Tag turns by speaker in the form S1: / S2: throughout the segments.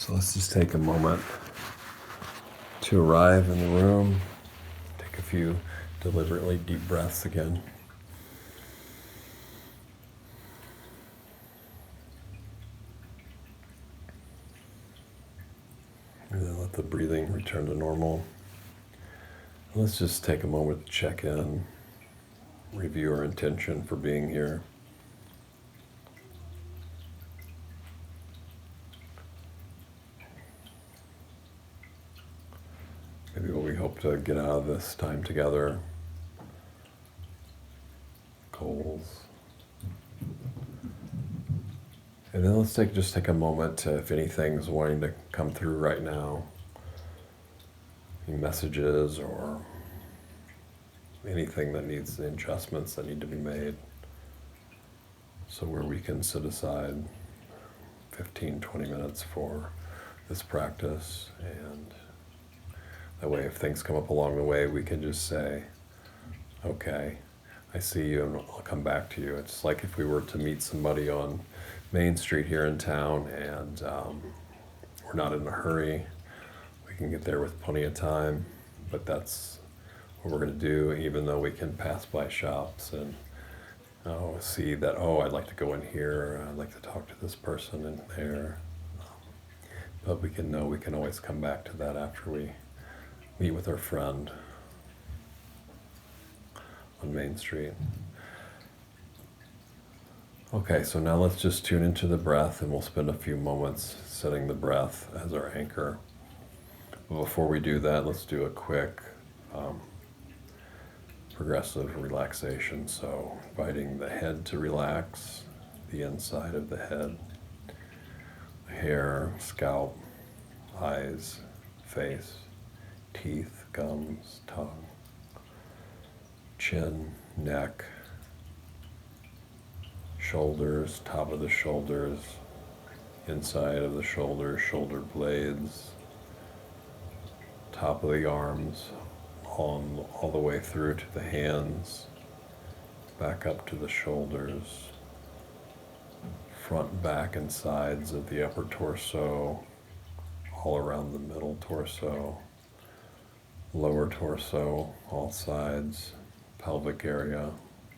S1: So let's just take a moment to arrive in the room. Take a few deliberately deep breaths again. And then let the breathing return to normal. Let's just take a moment to check in, review our intention for being here. Maybe what we hope to get out of this time together, goals. And then let's just take a moment to, if anything's wanting to come through right now, any messages or anything that needs adjustments that need to be made. So where we can set aside 15, 20 minutes for this practice, and that way if things come up along the way, we can just say, okay, I see you and I'll come back to you. It's like if we were to meet somebody on Main Street here in town and we're not in a hurry, we can get there with plenty of time, but that's what we're going to do, even though we can pass by shops and see that, I'd like to go in here, I'd like to talk to this person in there. But we can always come back to that after we meet with our friend on Main Street. Okay, so now let's just tune into the breath, and we'll spend a few moments setting the breath as our anchor. But before we do that, let's do a quick progressive relaxation. So inviting the head to relax, the inside of the head, hair, scalp, eyes, face, teeth, gums, tongue, chin, neck, shoulders, top of the shoulders, inside of the shoulders, shoulder blades, top of the arms, all the way through to the hands, back up to the shoulders, front, back, and sides of the upper torso, all around the middle torso, lower torso, all sides, pelvic area,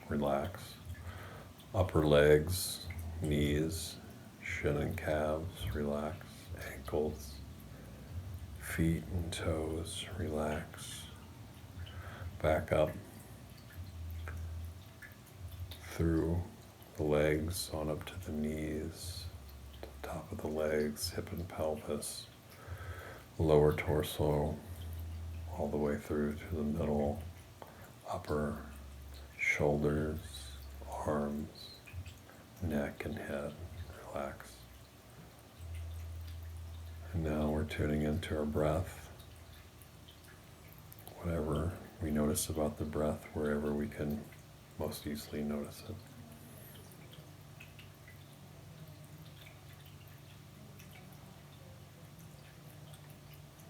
S1: relax, upper legs, knees, shin and calves, relax, ankles, feet and toes, relax, back up through the legs on up to the knees, to the top of the legs, hip and pelvis, lower torso, all the way through to the middle, upper, shoulders, arms, neck and head, relax. And now we're tuning into our breath. Whatever we notice about the breath, wherever we can most easily notice it.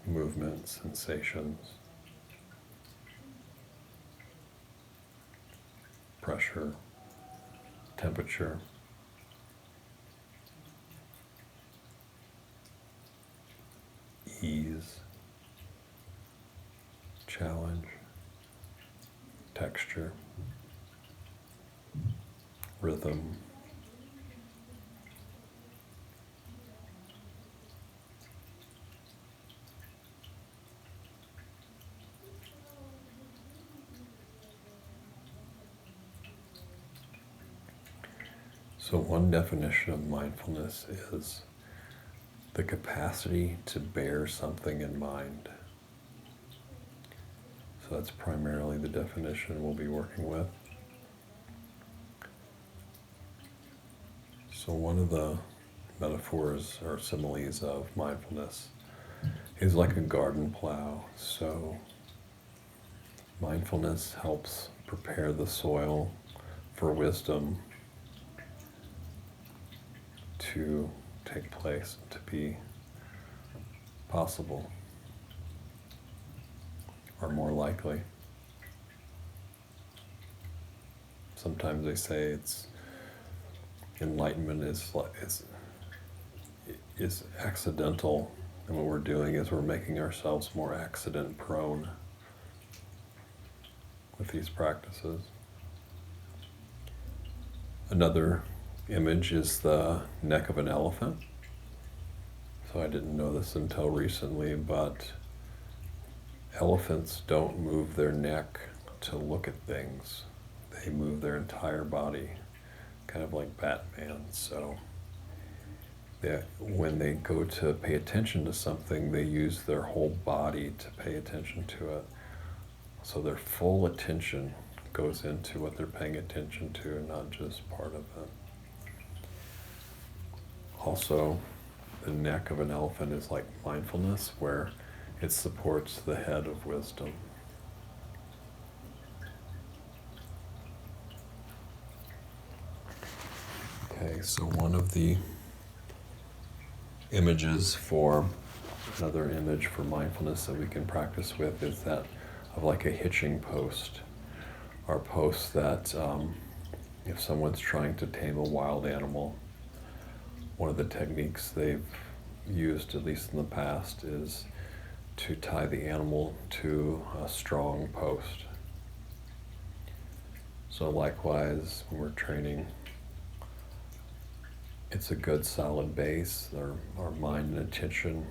S1: Movement, sensations, pressure, temperature, ease, challenge, texture, rhythm, so one definition of mindfulness is the capacity to bear something in mind. So that's primarily the definition we'll be working with. So one of the metaphors or similes of mindfulness is like a garden plow. So mindfulness helps prepare the soil for wisdom to take place, to be possible, or more likely. Sometimes they say enlightenment is is accidental, and what we're doing is we're making ourselves more accident prone with these practices. Another image is the neck of an elephant. So I didn't know this until recently, but elephants don't move their neck to look at things. They move their entire body, kind of like Batman. So when they go to pay attention to something, they use their whole body to pay attention to it. So their full attention goes into what they're paying attention to, not just part of it. Also, the neck of an elephant is like mindfulness, where it supports the head of wisdom. Okay, so one of the images for, another image for mindfulness that we can practice with is that of like a hitching post, or post that if someone's trying to tame a wild animal, one of the techniques they've used, at least in the past, is to tie the animal to a strong post. So likewise, when we're training, it's a good solid base. Our mind and attention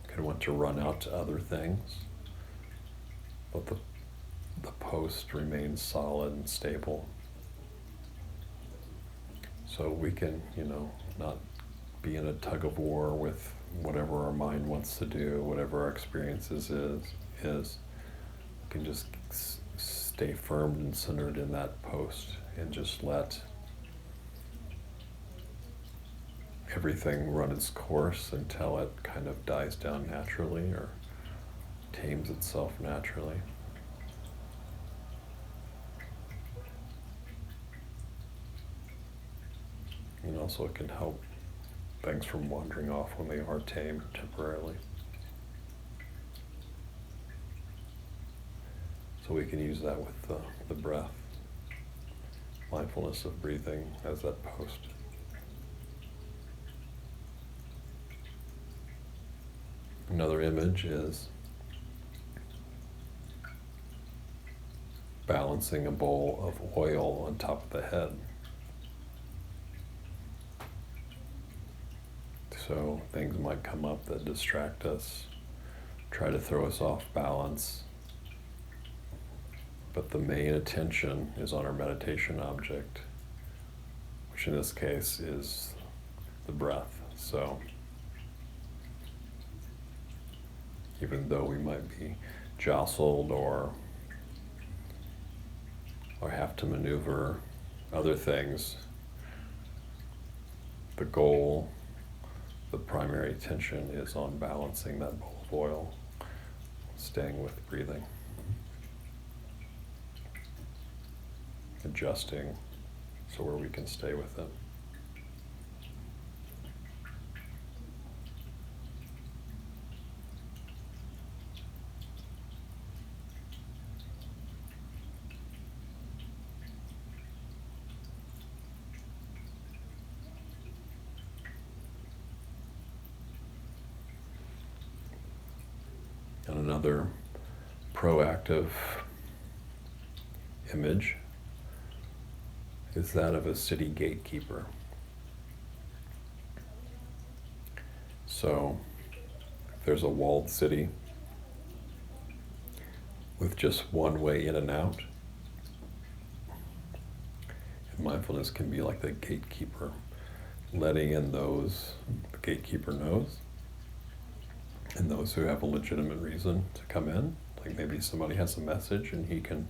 S1: can want to run out to other things, but the post remains solid and stable. So we can, not be in a tug of war with whatever our mind wants to do, whatever our experiences is. We can just stay firm and centered in that post and just let everything run its course until it kind of dies down naturally or tames itself naturally. And also it can help things from wandering off when they are tamed temporarily. So we can use that with the breath, mindfulness of breathing as that post. Another image is balancing a bowl of oil on top of the head. So things might come up that distract us, try to throw us off balance, but the main attention is on our meditation object, which in this case is the breath. So even though we might be jostled or have to maneuver other things, the goal, the primary attention is on balancing that bowl of oil, staying with breathing, adjusting so where we can stay with it. And another proactive image is that of a city gatekeeper. So if there's a walled city with just one way in and out, and mindfulness can be like the gatekeeper, letting in those the gatekeeper knows, and those who have a legitimate reason to come in, like maybe somebody has a message and he can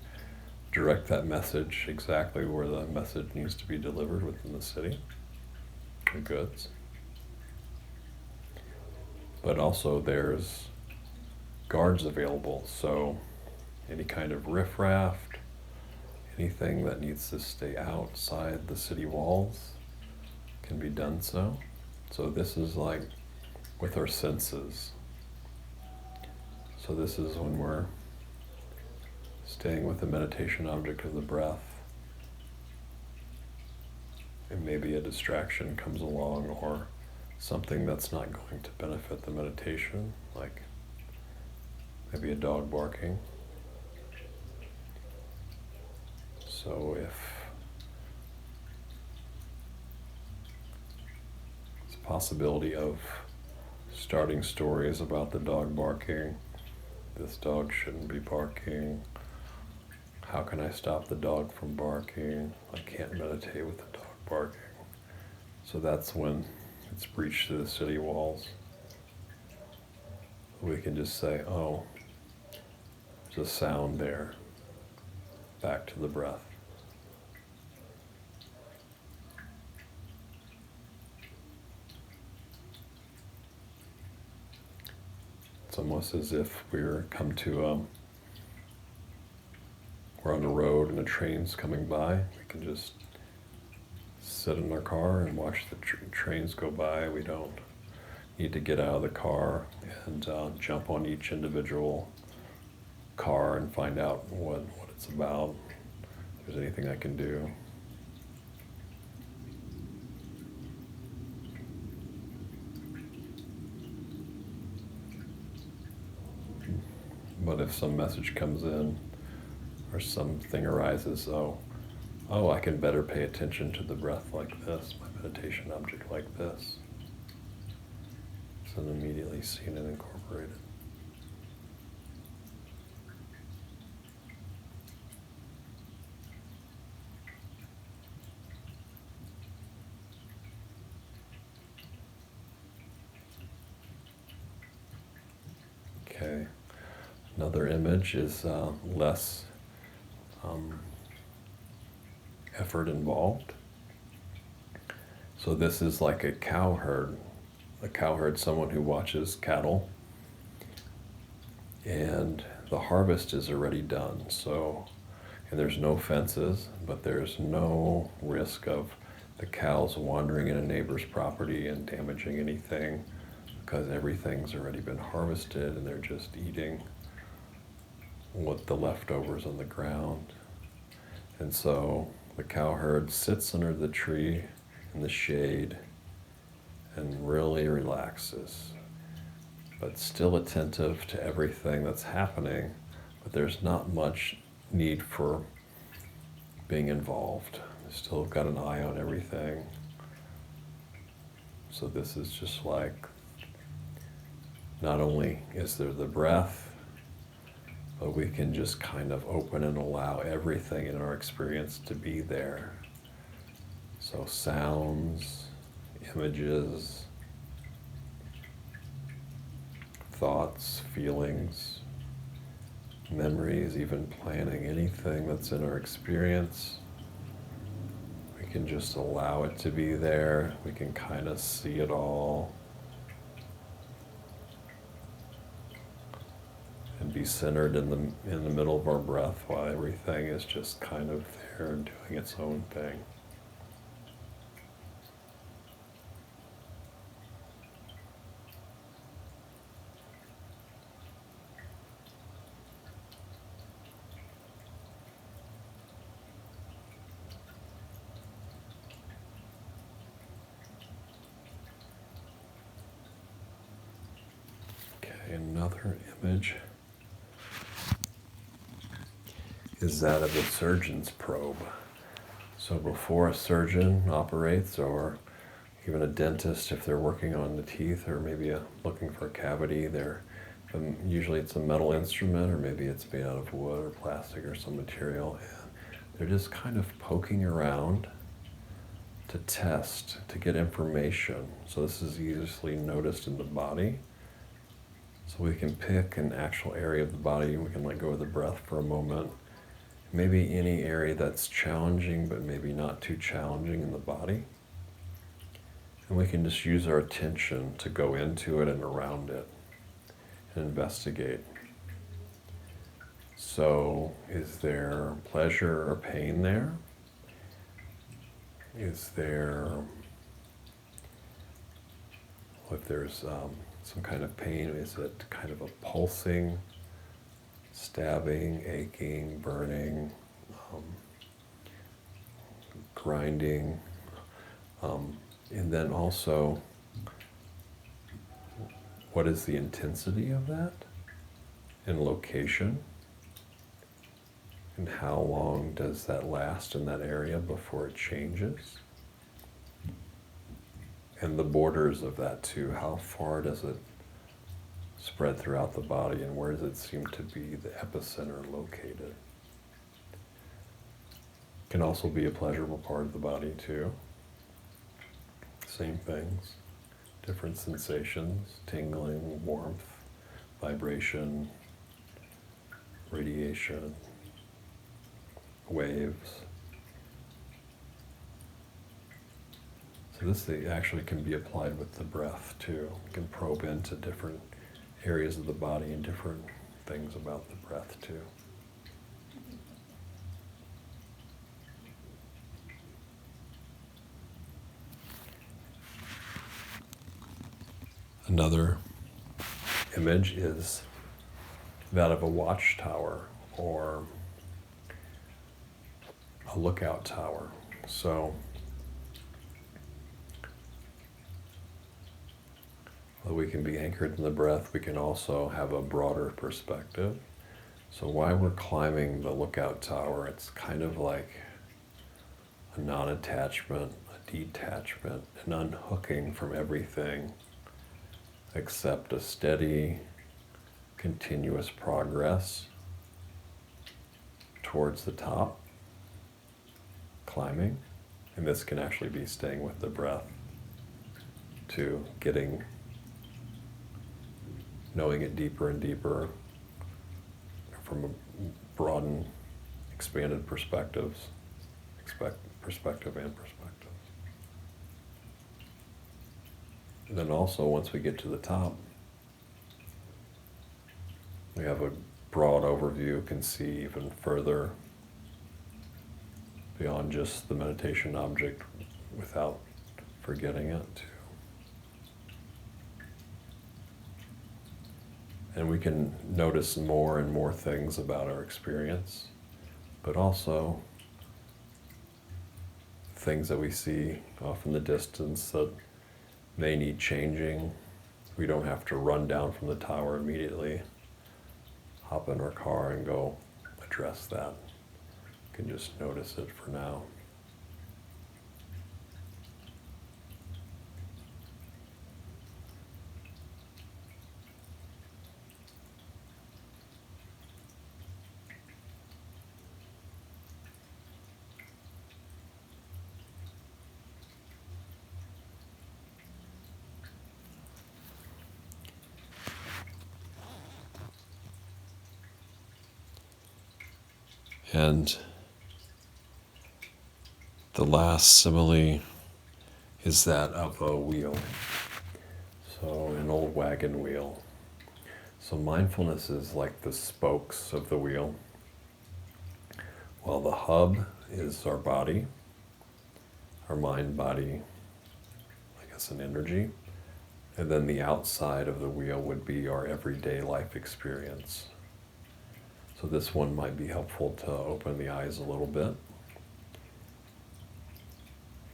S1: direct that message exactly where the message needs to be delivered within the city, the goods. But also there's guards available, so any kind of riffraff, anything that needs to stay outside the city walls can be done so. So this is like with our senses. So this is when we're staying with the meditation object of the breath, and maybe a distraction comes along or something that's not going to benefit the meditation, like maybe a dog barking. So if it's a possibility of starting stories about the dog barking, this dog shouldn't be barking, how can I stop the dog from barking, I can't meditate with the dog barking. So that's when it's breached through the city walls. We can just say, oh, there's a sound there, back to the breath. It's almost as if we're on a road and a train's coming by. We can just sit in our car and watch the trains go by. We don't need to get out of the car and jump on each individual car and find out what it's about, if there's anything I can do. But if some message comes in or something arises, oh, I can better pay attention to the breath like this, my meditation object like this. So then immediately seen and incorporated. Okay. Another image is less effort involved. So this is like a cowherd. A cowherd, someone who watches cattle, and the harvest is already done. So, and there's no fences, but there's no risk of the cows wandering in a neighbor's property and damaging anything, because everything's already been harvested and they're just eating what the leftovers on the ground. And so the cowherd sits under the tree in the shade and really relaxes, but still attentive to everything that's happening, but there's not much need for being involved. Still got an eye on everything. So this is just like, not only is there the breath, but we can just kind of open and allow everything in our experience to be there. So sounds, images, thoughts, feelings, memories, even planning, anything that's in our experience, we can just allow it to be there. We can kind of see it all and be centered in the middle of our breath while everything is just kind of there and doing its own thing. Okay, another image is that of a surgeon's probe. So before a surgeon operates, or even a dentist, if they're working on the teeth, or maybe looking for a cavity, usually it's a metal instrument, or maybe it's made out of wood or plastic or some material, and they're just kind of poking around to test, to get information. So this is easily noticed in the body. So we can pick an actual area of the body, we can let go of the breath for a moment. Maybe any area that's challenging, but maybe not too challenging in the body. And we can just use our attention to go into it and around it and investigate. So is there pleasure or pain there? Is there, if there's some kind of pain, is it kind of a pulsing, stabbing, aching, burning, grinding, and then also what is the intensity of that and location, and how long does that last in that area before it changes? And the borders of that too, how far does it spread throughout the body, and where does it seem to be the epicenter located? Can also be a pleasurable part of the body too. Same things, different sensations, tingling, warmth, vibration, radiation, waves. So this actually can be applied with the breath too. You can probe into different areas of the body and different things about the breath too. Another image is that of a watchtower or a lookout tower. So while we can be anchored in the breath, we can also have a broader perspective. So while we're climbing the lookout tower, it's kind of like a non-attachment, a detachment, an unhooking from everything except a steady, continuous progress towards the top, climbing. And this can actually be staying with the breath to knowing it deeper and deeper from a broadened, expanded perspective and perspectives. And then also, once we get to the top, we have a broad overview, can see even further beyond just the meditation object without forgetting it. And we can notice more and more things about our experience, but also things that we see off in the distance that may need changing. We don't have to run down from the tower immediately, hop in our car and go address that. We can just notice it for now. And the last simile is that of a wheel. So an old wagon wheel. So mindfulness is like the spokes of the wheel, while the hub is our body, our mind, body, I guess an energy. And then the outside of the wheel would be our everyday life experience. So this one might be helpful to open the eyes a little bit.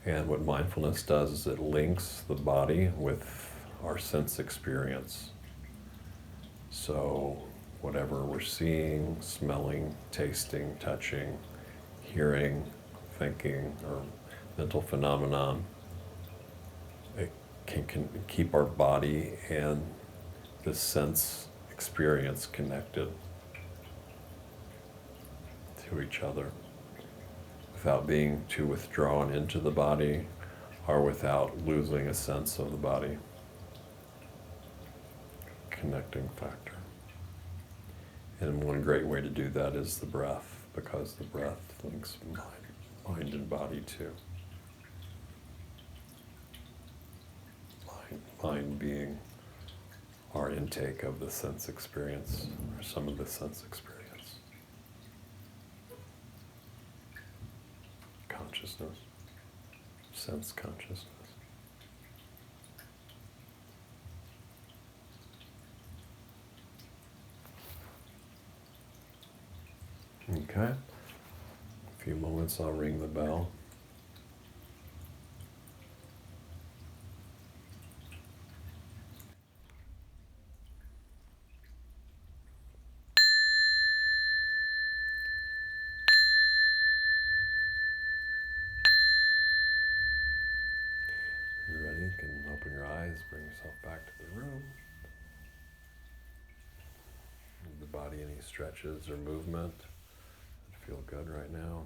S1: And what mindfulness does is it links the body with our sense experience. So whatever we're seeing, smelling, tasting, touching, hearing, thinking, or mental phenomenon, it can keep our body and the sense experience connected to each other without being too withdrawn into the body or without losing a sense of the body. Connecting factor. And one great way to do that is the breath, because the breath links mind and body too. Mind being our intake of the sense experience, or some of the sense experience. Consciousness, sense consciousness. Okay. A few moments, I'll ring the bell. room. Give the body any stretches or movement that feel good right now.